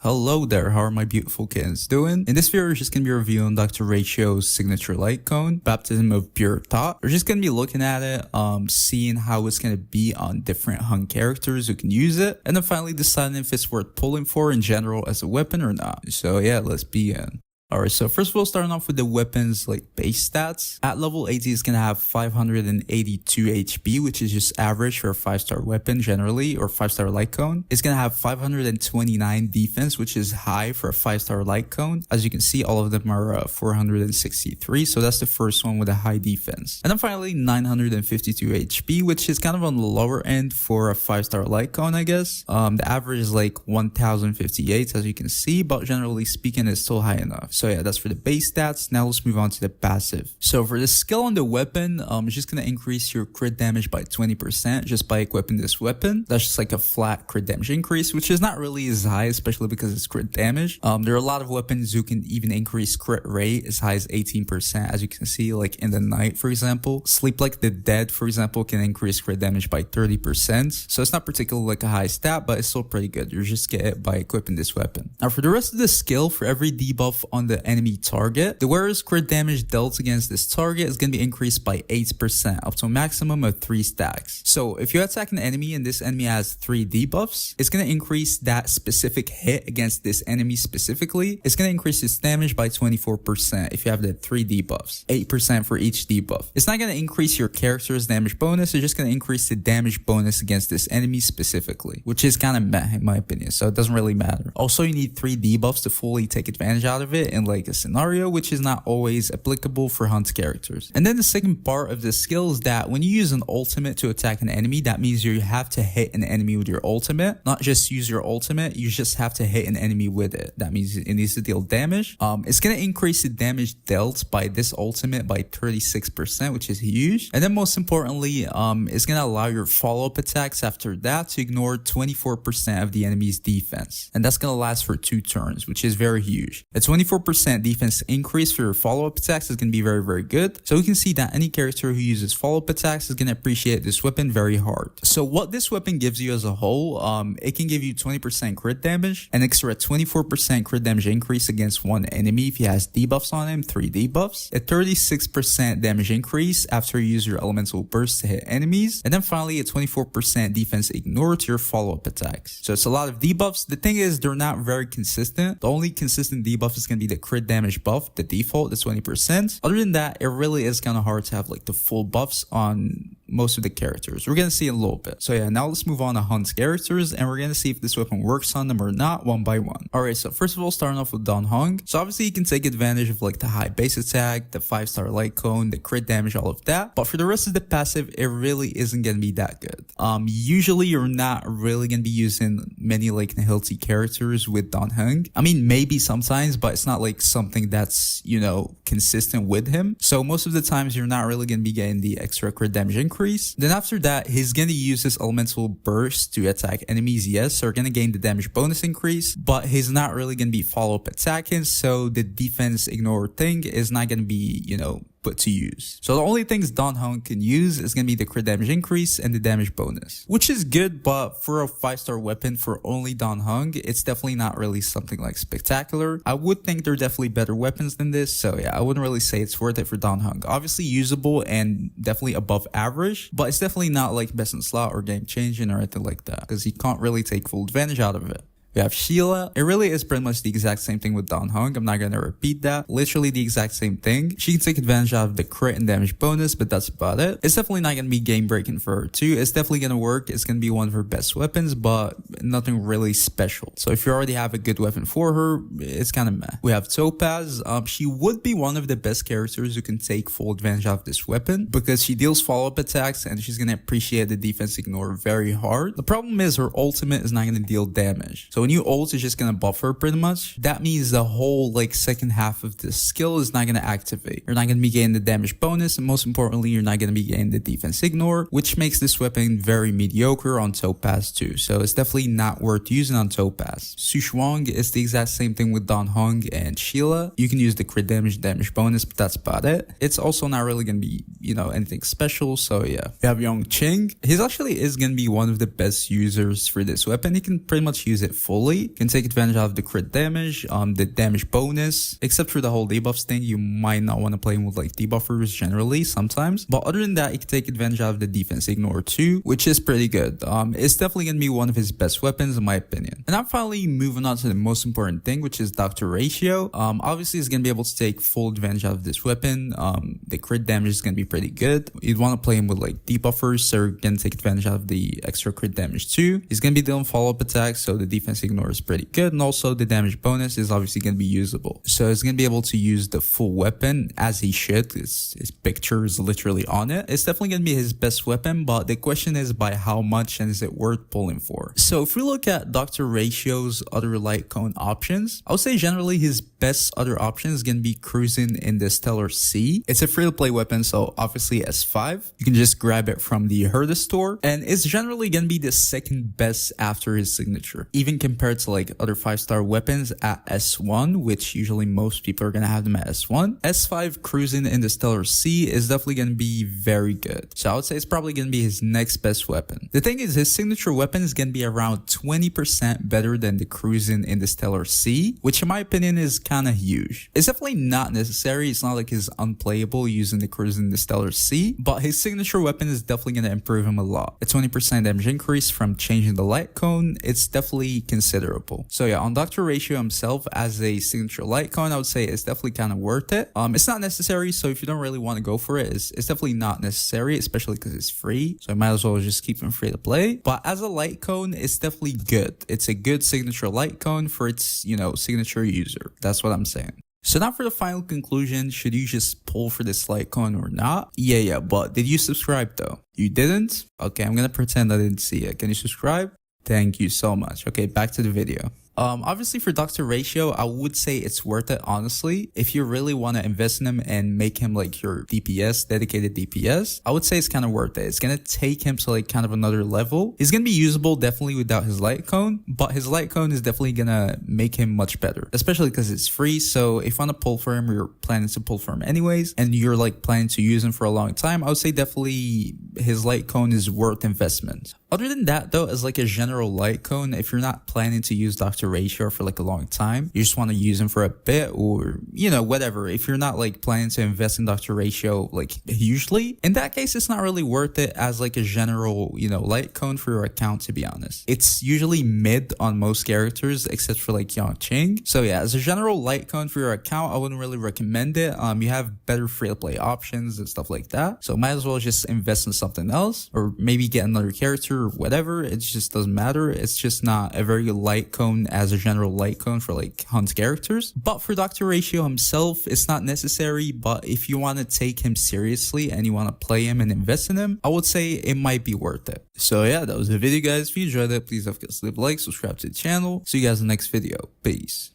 Hello there, how are my beautiful kittens doing? In this video, we're just going to be reviewing Dr. Ratio's signature light cone, Baptism of Pure Thought. We're just going to be looking at it, seeing how it's going to be on different hung characters who can use it, and then finally deciding if it's worth pulling for in general as a weapon or not. So yeah, let's begin. Alright, so first of all, starting off with the weapon's base stats. At level 80, it's gonna have 582 HP, which is just average for a 5-star weapon generally, or 5-star light cone. It's gonna have 529 defense, which is high for a 5-star light cone. As you can see, all of them are 463, so that's the first one with a high defense. And then finally, 952 HP, which is kind of on the lower end for a 5-star light cone, I guess. The average is 1058, as you can see, but generally speaking, it's still high enough. So yeah, that's for the base stats. Now let's move on to the passive. So for the skill on the weapon, it's just going to increase your crit damage by 20% just by equipping this weapon. That's just like a flat crit damage increase, which is not really as high, especially because it's crit damage. There are a lot of weapons who can even increase crit rate as high as 18%, as you can see, like in the night, for example. Sleep Like the Dead, for example, can increase crit damage by 30%. So it's not particularly like a high stat, but it's still pretty good. You just get it by equipping this weapon. Now for the rest of the skill, for every debuff on the enemy target, the wearer's crit damage dealt against this target is going to be increased by 8% up to a maximum of 3 stacks. So if you attack an enemy and this enemy has 3 debuffs, it's going to increase that specific hit against this enemy specifically. It's going to increase its damage by 24% if you have the 3 debuffs, 8% for each debuff. It's not going to increase your character's damage bonus, it's just going to increase the damage bonus against this enemy specifically, which is kind of meh in my opinion, so it doesn't really matter. Also, you need 3 debuffs to fully take advantage out of it in a scenario, which is not always applicable for hunt characters. And then the second part of the skill is that when you use an ultimate to attack an enemy, that means you have to hit an enemy with your ultimate, not just use your ultimate, you just have to hit an enemy with it. That means it needs to deal damage. It's going to increase the damage dealt by this ultimate by 36%, which is huge. And then most importantly, it's going to allow your follow-up attacks after that to ignore 24% of the enemy's defense. And that's going to last for 2 turns, which is very huge. A 24% defense increase for your follow-up attacks is going to be very, very good. So we can see that any character who uses follow-up attacks is going to appreciate this weapon very hard. So what this weapon gives you as a whole, it can give you 20% crit damage, an extra 24% crit damage increase against one enemy if he has debuffs on him, 3 debuffs, a 36% damage increase after you use your elemental burst to hit enemies, and then finally a 24% defense ignore to your follow-up attacks. So it's a lot of debuffs. The thing is, they're not very consistent. The only consistent debuff is going to be the crit damage buff, the default, the 20%. Other than that, it really is kind of hard to have the full buffs on most of the characters. We're going to see in a little bit. So yeah, now let's move on to Hunt's characters, and we're going to see if this weapon works on them or not one by one. Alright, so first of all, starting off with Dan Heng. So obviously you can take advantage of the high base attack, the 5-star light cone, the crit damage, all of that. But for the rest of the passive, it really isn't going to be that good. Usually you're not really going to be using many Nihility characters with Dan Heng. I mean, maybe sometimes, but it's not something that's, consistent with him. So most of the times you're not really going to be getting the extra crit damage increase. Then after that, he's going to use his elemental burst to attack enemies. Yes, so you're going to gain the damage bonus increase, but he's not really going to be follow-up attacking. So the defense ignore thing is not going to be, put to use. So the only things Dan Heng can use is going to be the crit damage increase and the damage bonus, which is good, but for a 5-star weapon for only Dan Heng, it's definitely not really something spectacular. I would think there are definitely better weapons than this, so yeah, I wouldn't really say it's worth it for Dan Heng. Obviously usable and definitely above average, but it's definitely not best in slot or game changing or anything like that, because you can't really take full advantage out of it. We have Sheila. It really is pretty much the exact same thing with Dan Heng. I'm not going to repeat that. Literally the exact same thing. She can take advantage of the crit and damage bonus, but that's about it. It's definitely not going to be game breaking for her too. It's definitely going to work. It's going to be one of her best weapons, but nothing really special. So if you already have a good weapon for her, it's kind of meh. We have Topaz. She would be one of the best characters who can take full advantage of this weapon because she deals follow-up attacks and she's going to appreciate the defense ignore very hard. The problem is her ultimate is not going to deal damage. So when you ult, is just going to buff her pretty much. That means the whole second half of the skill is not going to activate. You're not going to be getting the damage bonus, and most importantly, you're not going to be getting the defense ignore, which makes this weapon very mediocre on Topaz too. So it's definitely not worth using on Topaz. Sushuang is the exact same thing with Dan Heng and Sheila. You can use the crit damage bonus, but that's about it. It's also not really going to be, anything special. So yeah. We have Yong Qing. He actually is going to be one of the best users for this weapon. He can pretty much use it full fully. You can take advantage of the crit damage, the damage bonus, except for the whole debuffs thing. You might not want to play him with like debuffers generally sometimes, but other than that, you can take advantage of the defense ignore too, which is pretty good. It's definitely gonna be one of his best weapons in my opinion. And I'm finally moving on to the most important thing, which is Doctor Ratio. Obviously he's gonna be able to take full advantage of this weapon. The crit damage is gonna be pretty good. You'd want to play him with like debuffers, so you're gonna take advantage of the extra crit damage too. He's gonna be dealing follow-up attacks, so the defense ignore is pretty good, and also the damage bonus is obviously gonna be usable. So he's gonna be able to use the full weapon as he should. His picture is literally on it. It's definitely gonna be his best weapon, but the question is by how much and is it worth pulling for? So if we look at Dr. Ratio's other light cone options, I would say generally his best other option is gonna be cruising in the Stellar C. It's a free-to-play weapon, so obviously S5. You can just grab it from the Herda store, and it's generally gonna be the second best after his signature, even compared to like other 5-star weapons at S1, which usually most people are gonna have them at S1. S5 cruising in the Stellar C is definitely gonna be very good. So I would say it's probably gonna be his next best weapon. The thing is, his signature weapon is gonna be around 20% better than the cruising in the Stellar C, which in my opinion is kind of huge. It's definitely not necessary. It's not like he's unplayable using the cruising in the Stellar C, but his signature weapon is definitely gonna improve him a lot. A 20% damage increase from changing the light cone, it's definitely considerable. So yeah, on Dr. Ratio himself as a signature light cone, I would say it's definitely kind of worth it. It's not necessary, so if you don't really want to go for it, it's definitely not necessary, especially because it's free. So I might as well just keep him free to play. But as a light cone, it's definitely good. It's a good signature light cone for its, signature user. That's what I'm saying. So now for the final conclusion, should you just pull for this light cone or not? Yeah, but did you subscribe though? You didn't? Okay, I'm gonna pretend I didn't see it. Can you subscribe? Thank you so much. Okay, back to the video. Obviously for Dr. Ratio, I would say it's worth it, honestly. If you really want to invest in him and make him like your DPS, dedicated DPS, I would say it's kind of worth it. It's going to take him to like kind of another level. He's going to be usable definitely without his light cone, but his light cone is definitely going to make him much better, especially because it's free. So if you want to pull for him, or you're planning to pull for him anyways, and you're like planning to use him for a long time, I would say definitely his light cone is worth investment. Other than that though, as like a general light cone, if you're not planning to use Dr. Ratio for like a long time, you just want to use him for a bit, or whatever, if you're not like planning to invest in Dr. Ratio like hugely, in that case it's not really worth it as like a general light cone for your account, to be honest. It's usually mid on most characters except for like Yang Ching. So yeah, as a general light cone for your account, I wouldn't really recommend it. You have better free to play options and stuff like that, so might as well just invest in something else, or maybe get another character or whatever. It just doesn't matter. It's just not a very light cone as a general light cone for like hunt characters. But for Dr. Ratio himself, it's not necessary, but if you want to take him seriously and you want to play him and invest in him, I would say it might be worth it. So yeah, that was the video guys. If you enjoyed it, please don't forget to leave a like, subscribe to the channel. See you guys in the next video. Peace.